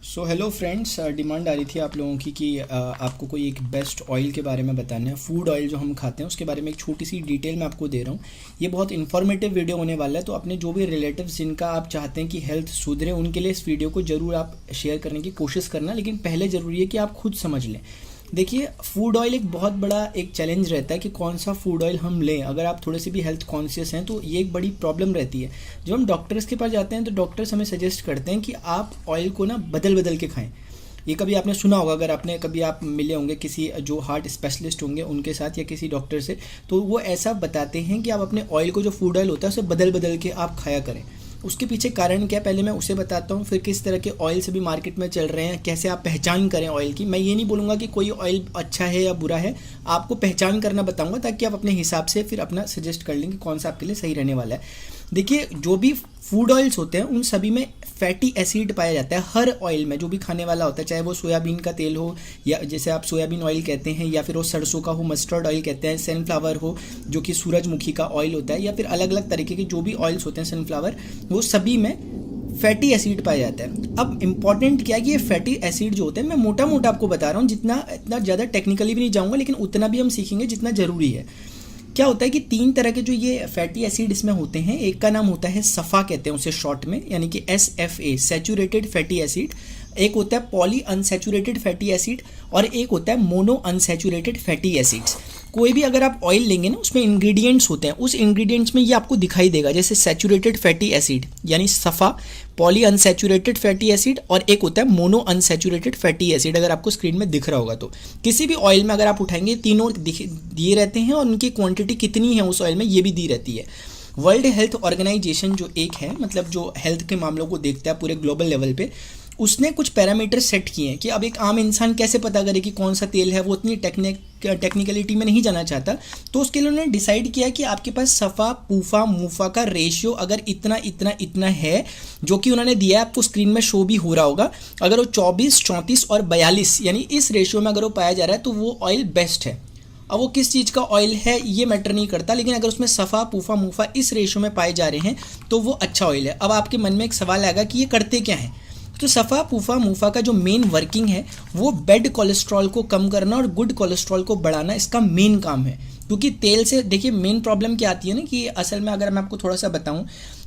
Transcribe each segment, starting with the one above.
So hello friends, demand आ रही थी आप लोगों की कि आपको कोई एक बेस्ट ऑयल के बारे में बताना है। फूड ऑयल जो हम खाते हैं उसके बारे में एक छोटी सी डिटेल मैं आपको दे रहा हूँ। ये बहुत इन्फॉर्मेटिव वीडियो होने वाला है, तो अपने जो भी रिलेटिव्स जिनका आप चाहते हैं कि हेल्थ सुधरे उनके लिए इस वीडियो को ज़रूर आप शेयर करने की कोशिश करना। लेकिन पहले ज़रूरी है कि आप खुद समझ लें। देखिए, फूड ऑयल एक बहुत बड़ा एक चैलेंज रहता है कि कौन सा फूड ऑयल हम लें। अगर आप थोड़े से भी हेल्थ कॉन्शियस हैं तो ये एक बड़ी प्रॉब्लम रहती है। जब हम डॉक्टर्स के पास जाते हैं तो डॉक्टर्स हमें सजेस्ट करते हैं कि आप ऑयल को ना बदल बदल के खाएं। ये कभी आपने सुना होगा, अगर आपने कभी आप मिले होंगे किसी जो हार्ट स्पेशलिस्ट होंगे उनके साथ या किसी डॉक्टर से, तो वो ऐसा बताते हैं कि आप अपने ऑयल को, जो फूड ऑयल होता है, उसे बदल बदल के आप खाया करें। उसके पीछे कारण क्या है पहले मैं उसे बताता हूँ, फिर किस तरह के ऑयल से भी मार्केट में चल रहे हैं, कैसे आप पहचान करें ऑयल की। मैं ये नहीं बोलूँगा कि कोई ऑयल अच्छा है या बुरा है, आपको पहचान करना बताऊँगा ताकि आप अपने हिसाब से फिर अपना सजेस्ट कर लें कि कौन सा आपके लिए सही रहने वाला है। देखिए, जो भी फूड ऑयल्स होते हैं उन सभी में फैटी एसिड पाया जाता है। हर ऑयल में जो भी खाने वाला होता है, चाहे वो सोयाबीन का तेल हो या जैसे आप सोयाबीन ऑयल कहते हैं, या फिर वो सरसों का हो, मस्टर्ड ऑयल कहते हैं, सनफ्लावर हो जो कि सूरजमुखी का ऑयल होता है, या फिर अलग अलग तरीके के जो भी ऑयल्स होते हैं सनफ्लावर, वो सभी में फैटी एसिड पाया जाता है। अब इंपॉर्टेंट क्या है कि ये फैटी एसिड जो होते हैं, मैं मोटा मोटा आपको बता रहा हूँ, जितना इतना ज़्यादा टेक्निकली भी नहीं जाऊँगा, लेकिन उतना भी हम सीखेंगे जितना ज़रूरी है। क्या होता है कि तीन तरह के जो ये फैटी एसिड इसमें होते हैं। एक का नाम होता है सफ़ा, कहते हैं उसे शॉर्ट में, यानी कि SFA, सैचुरेटेड फैटी एसिड। एक होता है पॉली अनसैचुरेटेड फैटी एसिड और एक होता है मोनो अनसैचुरेटेड फैटी एसिड्स। कोई भी अगर आप ऑयल लेंगे ना, उसमें इंग्रेडिएंट्स होते हैं, उस इंग्रेडिएंट्स में ये आपको दिखाई देगा, जैसे सैचुरेटेड फैटी एसिड यानी सफ़ा, पॉली अनसैचुरेटेड फैटी एसिड, और एक होता है मोनो अनसैचुरेटेड फैटी एसिड। अगर आपको स्क्रीन में दिख रहा होगा तो किसी भी ऑयल में अगर आप उठाएंगे, तीनों दिए रहते हैं और उनकी क्वांटिटी कितनी है उस ऑयल में ये भी दी रहती है। वर्ल्ड हेल्थ ऑर्गेनाइजेशन जो एक है, मतलब जो हेल्थ के मामलों को देखता है पूरे ग्लोबल लेवल पे, उसने कुछ पैरामीटर सेट किए हैं कि अब एक आम इंसान कैसे पता करे कि कौन सा तेल है। वो उतनी टेक्निकलिटी में नहीं जाना चाहता, तो उसके लिए उन्होंने डिसाइड किया कि आपके पास सफ़ा, पूफा, मूफा का रेशियो अगर इतना इतना इतना है, जो कि उन्होंने दिया है, आपको स्क्रीन में शो भी हो रहा होगा। अगर वो 24, 34 और 42 यानी इस रेशियो में अगर वो पाया जा रहा है तो वो ऑयल बेस्ट है। अब वो किस चीज़ का ऑयल है ये मैटर नहीं करता, लेकिन अगर उसमें सफ़ा, पूफा, मूफा इस रेशियो में पाए जा रहे हैं तो वो अच्छा ऑयल है। अब आपके मन में एक सवाल आएगा कि ये करते क्या है। तो सफ़ा, पूफा, मूफा का जो मेन वर्किंग है वो बैड कोलेस्ट्रॉल को कम करना और गुड कोलेस्ट्रॉल को बढ़ाना, इसका मेन काम है। क्योंकि तेल से देखिए मेन प्रॉब्लम क्या आती है ना, कि असल में अगर मैं आपको थोड़ा सा बताऊं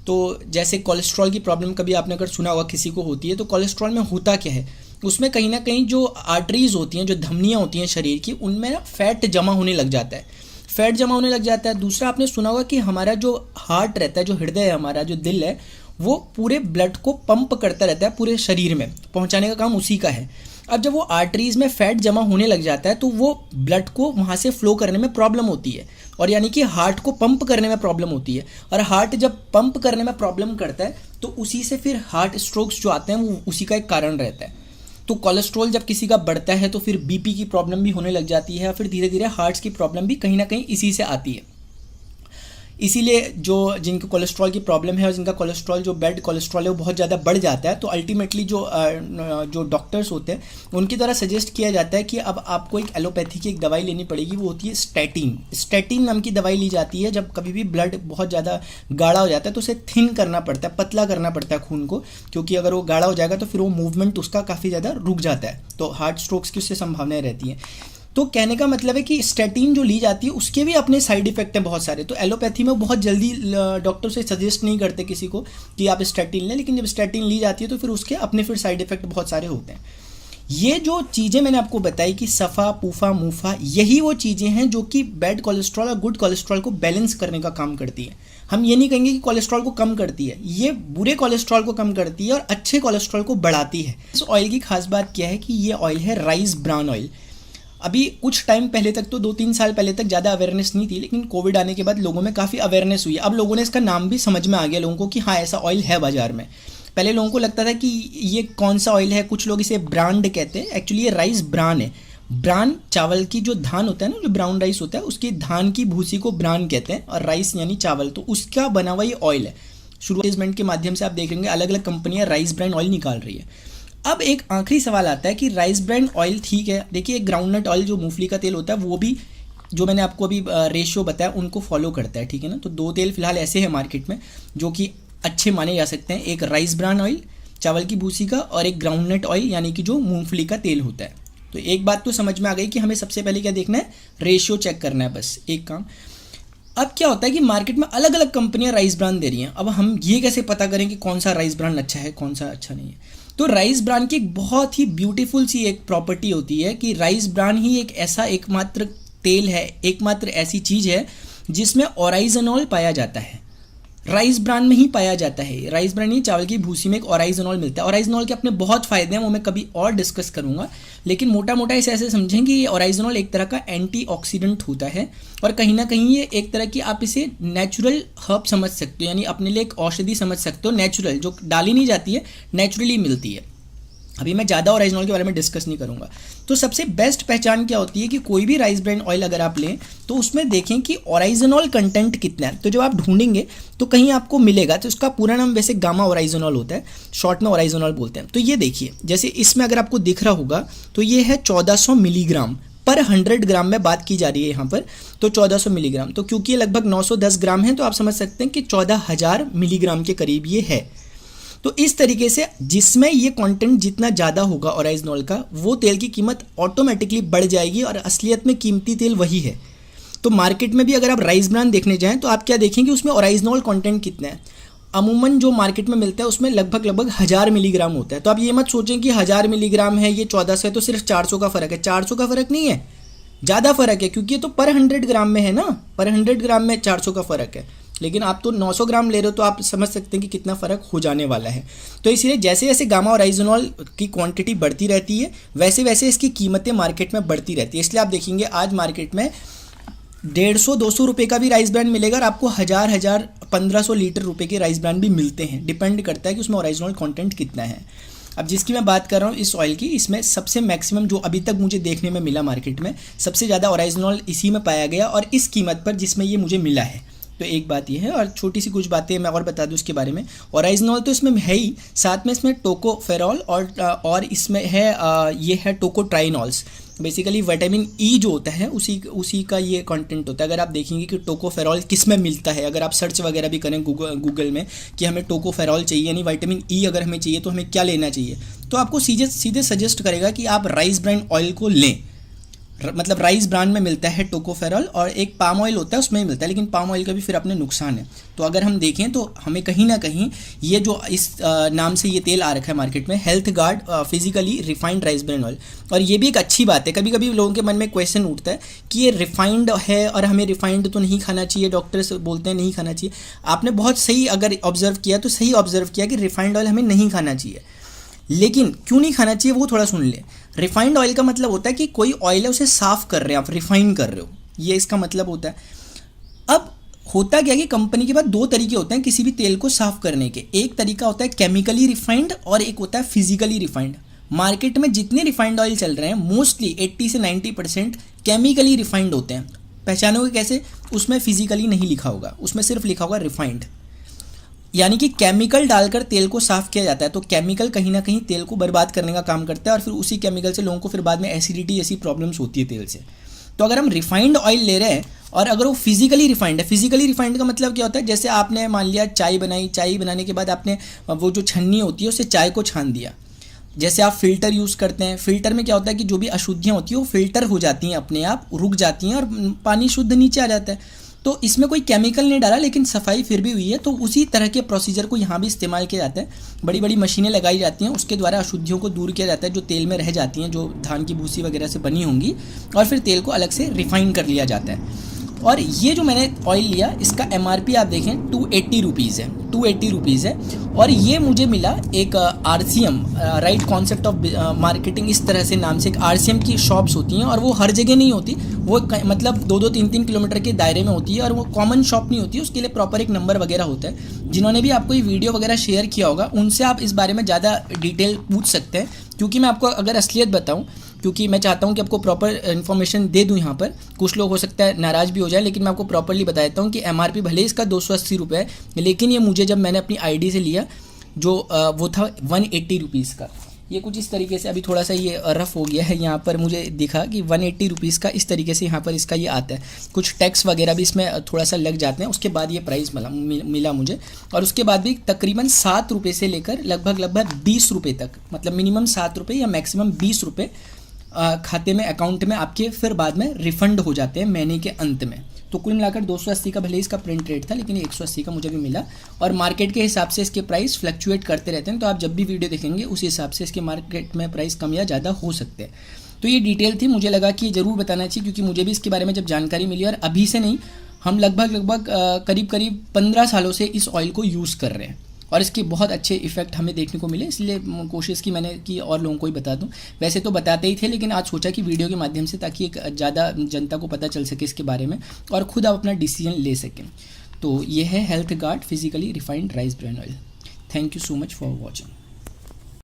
तो जैसे कोलेस्ट्रॉल की प्रॉब्लम कभी आपने अगर सुना होगा किसी को होती है, तो कोलेस्ट्रॉल में होता क्या है, उसमें कहीं ना कहीं जो आर्टरीज होती हैं, जो धमनियाँ होती हैं शरीर की, उनमें ना फैट जमा होने लग जाता है। फैट जमा होने लग जाता है। दूसरा आपने सुना होगा कि हमारा जो हार्ट रहता है, जो हृदय है, हमारा जो दिल है, वो पूरे ब्लड को पंप करता रहता है, पूरे शरीर में पहुंचाने का काम उसी का है। अब जब वो आर्टरीज में फैट जमा होने लग जाता है तो वो ब्लड को वहाँ से फ्लो करने में प्रॉब्लम होती है, और यानी कि हार्ट को पंप करने में प्रॉब्लम होती है। और हार्ट जब पंप करने में प्रॉब्लम करता है तो उसी से फिर हार्ट स्ट्रोक्स जो आते हैं वो उसी का एक कारण रहता है। तो कोलेस्ट्रॉल जब किसी का बढ़ता है तो फिर बीपी की प्रॉब्लम भी होने लग जाती है, फिर धीरे धीरे हार्ट्स की प्रॉब्लम भी कहीं ना कहीं इसी से आती है। इसीलिए जो जिनको कोलेस्ट्रॉल की प्रॉब्लम है और जिनका कोलेस्ट्रॉल, जो बैड कोलेस्ट्रॉल है, वो बहुत ज़्यादा बढ़ जाता है, तो अल्टीमेटली जो डॉक्टर्स होते हैं उनकी द्वारा सजेस्ट किया जाता है कि अब आपको एक एलोपैथी की एक दवाई लेनी पड़ेगी। वो होती है स्टैटिन। स्टैटिन नाम की दवाई ली जाती है जब कभी भी ब्लड बहुत ज़्यादा गाढ़ा हो जाता है, तो उसे थिन करना पड़ता है, पतला करना पड़ता है खून को, क्योंकि अगर वो गाढ़ा हो जाएगा तो फिर वो मूवमेंट उसका काफ़ी ज़्यादा रुक जाता है, तो हार्ट स्ट्रोक्स की उससे संभावनाएं रहती हैं। तो कहने का मतलब है कि स्टैटिन जो ली जाती है उसके भी अपने साइड इफेक्ट हैं बहुत सारे। तो एलोपैथी में बहुत जल्दी डॉक्टर से सजेस्ट नहीं करते किसी को कि आप स्टैटिन लें, लेकिन जब स्टैटिन ली जाती है तो फिर उसके अपने फिर साइड इफेक्ट बहुत सारे होते हैं। ये जो चीज़ें मैंने आपको बताई कि सफ़ा, पूफा, मूफा, यही वो चीज़ें हैं जो कि बैड कोलेस्ट्रॉल और गुड कोलेस्ट्रॉल को बैलेंस करने का काम करती है। हम ये नहीं कहेंगे कि कोलेस्ट्रॉल को कम करती है, ये बुरे कोलेस्ट्रॉल को कम करती है और अच्छे कोलेस्ट्रॉल को बढ़ाती है। इस ऑयल की खास बात क्या है कि ये ऑयल है राइस ब्रान ऑयल। अभी कुछ टाइम पहले तक तो 2-3 साल पहले तक ज़्यादा अवेयरनेस नहीं थी, लेकिन कोविड आने के बाद लोगों में काफ़ी अवेयरनेस हुई। अब लोगों ने इसका नाम भी समझ में आ गया लोगों को कि हाँ ऐसा ऑयल है बाज़ार में। पहले लोगों को लगता था कि ये कौन सा ऑयल है, कुछ लोग इसे ब्रांड कहते हैं, एक्चुअली ये राइस ब्रान है। ब्रान चावल की जो धान होता है ना, जो ब्राउन राइस होता है, उसकी धान की भूसी को ब्रान कहते हैं, और राइस यानी चावल, तो उसका बना हुआ ये ऑयल है। शुरुआत के माध्यम से आप देखेंगे अलग अलग कंपनियां राइस ब्रान ऑयल निकाल रही है। अब एक आखिरी सवाल आता है कि राइस ब्रान ऑयल ठीक है, देखिए ग्राउंडनट ऑयल जो मूंगफली का तेल होता है वो भी, जो मैंने आपको अभी रेशियो बताया, उनको फॉलो करता है, ठीक है ना। तो 2 तेल फिलहाल ऐसे हैं मार्केट में जो कि अच्छे माने जा सकते हैं, एक राइस ब्रान ऑयल चावल की भूसी का, और एक ग्राउंडनट ऑयल यानी कि जो मूंगफली का तेल होता है। तो एक बात तो समझ में आ गई कि हमें सबसे पहले क्या देखना है, रेशियो चेक करना है, बस एक काम। अब क्या होता है कि मार्केट में अलग अलग कंपनियां राइस ब्रान दे रही हैं। अब हम ये कैसे पता करें कि कौन सा राइस ब्रान अच्छा है, कौन सा अच्छा नहीं है? तो राइस ब्रान की एक बहुत ही ब्यूटीफुल सी एक प्रॉपर्टी होती है कि राइस ब्रान ही एक ऐसा एकमात्र तेल है, एकमात्र ऐसी चीज़ है जिसमें ओराइजनॉल पाया जाता है। राइस ब्रान में ही पाया जाता है। राइस ब्रान ही, चावल की भूसी में एक ओराइजनॉल मिलता है। ओराइजनॉल के अपने बहुत फ़ायदे हैं, वो मैं कभी और डिस्कस करूंगा, लेकिन मोटा मोटा इसे ऐसे समझें कि ये ओराइजनॉल एक तरह का एंटीऑक्सीडेंट होता है, और कहीं ना कहीं ये एक तरह की, आप इसे नेचुरल हर्ब समझ सकते हो, यानी अपने लिए एक औषधि समझ सकते हो, नेचुरल, जो डाली नहीं जाती है, नेचुरली मिलती है। अभी मैं ज़्यादा ओराइजनॉल के बारे में डिस्कस नहीं करूंगा। तो सबसे बेस्ट पहचान क्या होती है कि कोई भी राइस ब्रान ऑयल अगर आप लें तो उसमें देखें कि ओराइजनॉल कंटेंट कितना है। तो जब आप ढूंढेंगे तो कहीं आपको मिलेगा, तो उसका पूरा नाम वैसे गामा ओराइजनॉल होता है, शॉर्ट में ओराइजनॉल बोलते हैं। तो ये देखिए, जैसे इसमें अगर आपको दिख रहा होगा तो ये है 1400 मिलीग्राम पर 100 ग्राम में बात की जा रही है यहाँ पर, तो 1400 मिलीग्राम। तो क्योंकि ये लगभग 910 ग्राम है तो आप समझ सकते हैं कि 14,000 मिलीग्राम के करीब ये है। तो इस तरीके से जिसमें ये कंटेंट जितना ज़्यादा होगा ओराइजनॉल का, वो तेल की कीमत ऑटोमेटिकली बढ़ जाएगी, और असलियत में कीमती तेल वही है। तो मार्केट में भी अगर आप राइस ब्रान देखने जाएं तो आप क्या देखेंगे, उसमें ओराइजनॉल कंटेंट कितना है। अमूमन जो मार्केट में मिलता है उसमें लगभग 1000 मिलीग्राम होता है। तो आप ये मत सोचें कि 1000 मिलीग्राम है, ये 1400 है, तो सिर्फ 400 का फ़र्क है। 400 का फ़र्क नहीं है, ज़्यादा फ़र्क है, क्योंकि ये तो पर 100 ग्राम में है ना, पर 100 ग्राम में 400 का फ़र्क है। लेकिन आप तो 900 ग्राम ले रहे हो, तो आप समझ सकते हैं कि कितना फ़र्क हो जाने वाला है। तो इसलिए जैसे जैसे गामा ओराइजनॉल की क्वांटिटी बढ़ती रहती है, वैसे वैसे इसकी कीमतें मार्केट में बढ़ती रहती है। इसलिए आप देखेंगे आज मार्केट में 150-200 रुपये का भी राइस ब्रान मिलेगा, और आपको 1000 1500 लीटर रुपये के राइस ब्रान भी मिलते हैं। डिपेंड करता है कि उसमें ओराइजनॉल कंटेंट कितना है। अब जिसकी मैं बात कर रहा हूँ इस ऑयल की, इसमें सबसे मैक्सिमम जो अभी तक मुझे देखने में मिला मार्केट में, सबसे ज़्यादा ओराइजनॉल इसी में पाया गया, और इस कीमत पर जिसमें ये मुझे मिला है। तो एक बात ये है, और छोटी सी कुछ बातें मैं और बता दूं उसके बारे में। ओराइजनॉल तो इसमें है ही, साथ में इसमें टोकोफेरॉल और इसमें है ये है टोकोट्राइनॉल्स। बेसिकली विटामिन ई जो होता है उसी का ये कंटेंट होता है। अगर आप देखेंगे कि टोकोफेरॉल किस में मिलता है, अगर आप सर्च वगैरह भी करें गूगल में कि हमें टोकोफेरॉल चाहिए, यानी विटामिन ई अगर हमें चाहिए तो हमें क्या लेना चाहिए, तो आपको सीधे सजेस्ट करेगा कि आप राइस ब्रान ऑयल को लें। मतलब राइस ब्रान में मिलता है टोकोफेरॉल, और एक पाम ऑयल होता है उसमें ही मिलता है, लेकिन पाम ऑयल का भी फिर अपने नुकसान है। तो अगर हम देखें तो हमें कहीं ना कहीं ये जो इस नाम से ये तेल आ रखा है मार्केट में, health guard physically refined rice bran oil, और ये भी एक अच्छी बात है। कभी कभी लोगों के मन में क्वेश्चन उठता है कि ये रिफाइंड है और हमें रिफाइंड तो नहीं खाना चाहिए, डॉक्टर्स बोलते हैं नहीं खाना चाहिए। आपने बहुत सही अगर ऑब्जर्व किया तो सही ऑब्जर्व किया कि रिफाइंड ऑयल हमें नहीं खाना चाहिए, लेकिन क्यों नहीं खाना चाहिए वो थोड़ा सुन ले। रिफाइंड ऑयल का मतलब होता है कि कोई ऑयल है उसे साफ़ कर रहे हैं आप, रिफाइन कर रहे हो, ये इसका मतलब होता है। अब होता क्या है कि कंपनी के पास दो तरीके होते हैं किसी भी तेल को साफ़ करने के। एक तरीका होता है केमिकली रिफाइंड, और एक होता है फिजिकली रिफाइंड। मार्केट में जितने रिफाइंड ऑयल चल रहे हैं मोस्टली 80 से 90% केमिकली रिफाइंड होते हैं। पहचानोगे कैसे? उसमें फिजिकली नहीं लिखा होगा, उसमें सिर्फ लिखा होगा रिफाइंड, यानी कि केमिकल डालकर तेल को साफ़ किया जाता है। तो केमिकल कहीं ना कहीं तेल को बर्बाद करने का काम करता है, और फिर उसी केमिकल से लोगों को फिर बाद में एसिडिटी जैसी प्रॉब्लम्स होती है तेल से। तो अगर हम रिफाइंड ऑयल ले रहे हैं और अगर वो फिजिकली रिफाइंड है, फिजिकली रिफाइंड का मतलब क्या होता है, जैसे आपने मान लिया चाय बनाई, चाय बनाने के बाद आपने वो जो छन्नी होती है उससे चाय को छान दिया। जैसे आप फ़िल्टर यूज़ करते हैं, फ़िल्टर में क्या होता है कि जो भी अशुद्धियाँ होती हैं वो फ़िल्टर हो जाती हैं, अपने आप रुक जाती हैं और पानी शुद्ध नीचे आ जाता है। तो इसमें कोई केमिकल नहीं डाला, लेकिन सफाई फिर भी हुई है। तो उसी तरह के प्रोसीजर को यहाँ भी इस्तेमाल किया जाता है। बड़ी बड़ी मशीनें लगाई जाती हैं, उसके द्वारा अशुद्धियों को दूर किया जाता है जो तेल में रह जाती हैं, जो धान की भूसी वगैरह से बनी होंगी, और फिर तेल को अलग से रिफ़ाइन कर लिया जाता है। और ये जो मैंने ऑयल लिया इसका MRP आप देखें 280 रुपीज़ है, 280 रुपीज़ है। और ये मुझे मिला एक RCM, right concept of marketing, इस तरह से नाम से एक RCM की शॉप्स होती हैं, और वो हर जगह नहीं होती, वो मतलब 2-2, 3-3 किलोमीटर के दायरे में होती है, और वो कॉमन शॉप नहीं होती, उसके लिए प्रॉपर एक नंबर वगैरह होता है। जिन्होंने भी आपको ये वीडियो वगैरह शेयर किया होगा उनसे आप इस बारे में ज़्यादा डिटेल पूछ सकते हैं, क्योंकि मैं आपको अगर असलियत बताऊँ, क्योंकि मैं चाहता हूं कि आपको प्रॉपर इन्फॉर्मेशन दे दूं। यहाँ पर कुछ लोग हो सकता है नाराज़ भी हो जाए, लेकिन मैं आपको प्रॉपरली बता देता हूं कि MRP भले इसका 280 रुपये है, लेकिन ये मुझे जब मैंने अपनी ID से लिया जो वो था 180 रुपीज़ का। ये कुछ इस तरीके से, अभी थोड़ा सा ये रफ़ हो गया है, यहाँ पर मुझे दिखा कि 180 रुपीज़ का इस तरीके से यहाँ पर इसका ये आता है। कुछ टैक्स वगैरह भी इसमें थोड़ा सा लग जाते हैं, उसके बाद ये प्राइस मिला मुझे। और उसके बाद भी तकरीबन 7 रुपये से लेकर लगभग 20 रुपये तक, मतलब मिनिमम 7 रुपये या मैक्सिमम 20 रुपये खाते में, अकाउंट में आपके फिर बाद में रिफ़ंड हो जाते हैं महीने के अंत में। तो कुल मिलाकर 280 का भले ही इसका प्रिंट रेट था, लेकिन 180 का मुझे भी मिला। और मार्केट के हिसाब से इसके प्राइस फ्लक्चुएट करते रहते हैं, तो आप जब भी वीडियो देखेंगे उस हिसाब से इसके मार्केट में प्राइस कम या ज़्यादा हो सकते हैं। तो ये डिटेल थी, मुझे लगा कि ज़रूर बताना चाहिए, क्योंकि मुझे भी इसके बारे में जब जानकारी मिली, और अभी से नहीं, हम लगभग करीब 15 सालों से इस ऑयल को यूज़ कर रहे हैं और इसके बहुत अच्छे इफेक्ट हमें देखने को मिले, इसलिए कोशिश की मैंने कि और लोगों को ही बता दूं। वैसे तो बताते ही थे, लेकिन आज सोचा कि वीडियो के माध्यम से, ताकि एक ज़्यादा जनता को पता चल सके इसके बारे में और ख़ुद आप अपना डिसीजन ले सकें। तो ये है health guard physically refined rice bran oil. Thank you so much for watching.